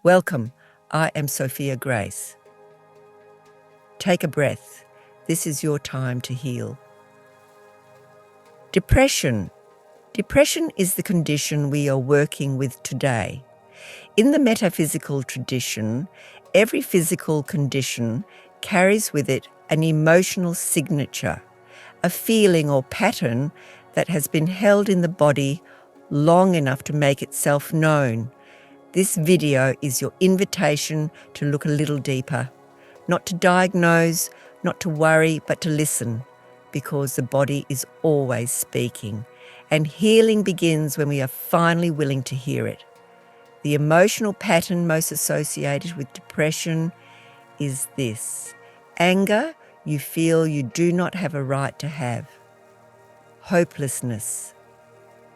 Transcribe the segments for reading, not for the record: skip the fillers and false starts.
Welcome, I am Sophia Grace. Take a breath. This is your time to heal. Depression. Depression is the condition we are working with today. In the metaphysical tradition, every physical condition carries with it an emotional signature, a feeling or pattern that has been held in the body long enough to make itself known. This video is your invitation to look a little deeper, not to diagnose, not to worry, but to listen, because the body is always speaking, and healing begins when we are finally willing to hear it. The emotional pattern most associated with depression is this: anger you feel you do not have a right to have. Hopelessness.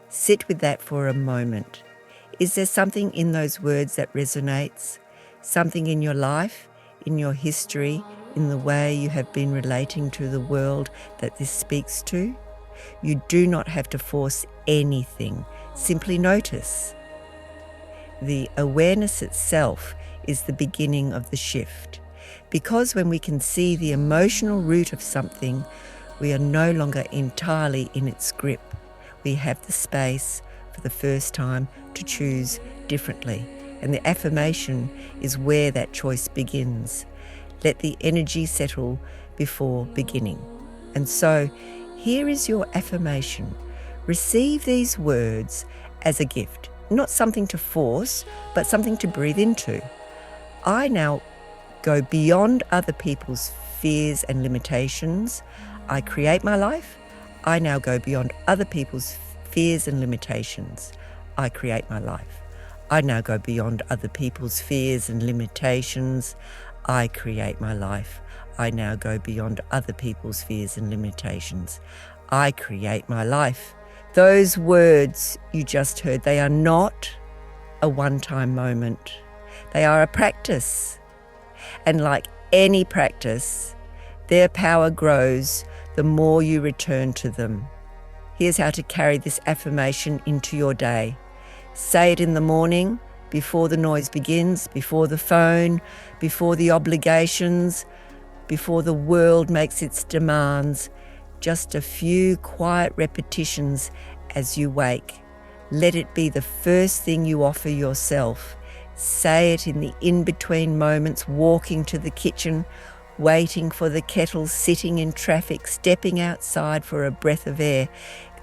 Sit with that for a moment. Is there something in those words that resonates? Something in your life, in your history, in the way you have been relating to the world that this speaks to? You do not have to force anything. Simply notice. The awareness itself is the beginning of the shift. Because when we can see the emotional root of something, we are no longer entirely in its grip. We have the space for the first time to choose differently. And the affirmation is where that choice begins. Let the energy settle before beginning. And so, here is your affirmation. Receive these words as a gift, not something to force, but something to breathe into. I now go beyond other people's fears and limitations. I create my life. I now go beyond other people's fears and limitations. I create my life. I now go beyond other people's fears and limitations. I create my life. I now go beyond other people's fears and limitations. I create my life. Those words you just heard, they are not a one-time moment. They are a practice. And like any practice, their power grows the more you return to them. Here's how to carry this affirmation into your day. Say it in the morning, before the noise begins, before the phone, before the obligations, before the world makes its demands. Just a few quiet repetitions as you wake. Let it be the first thing you offer yourself. Say it in the in-between moments, walking to the kitchen, waiting for the kettle, sitting in traffic, stepping outside for a breath of air.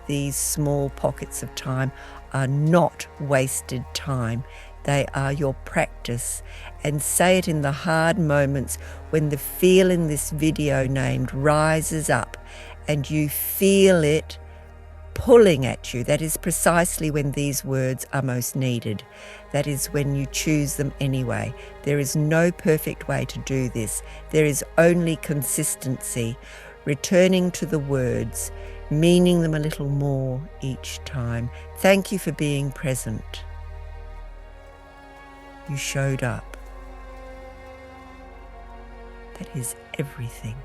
These small pockets of time are not wasted time. They are your practice. And say it in the hard moments when the feel in this video named rises up and you feel it pulling at you. That is precisely when these words are most needed. That is when you choose them anyway. There is no perfect way to do this. There is only consistency, returning to the words, meaning them a little more each time. Thank you for being present. You showed up. That is everything.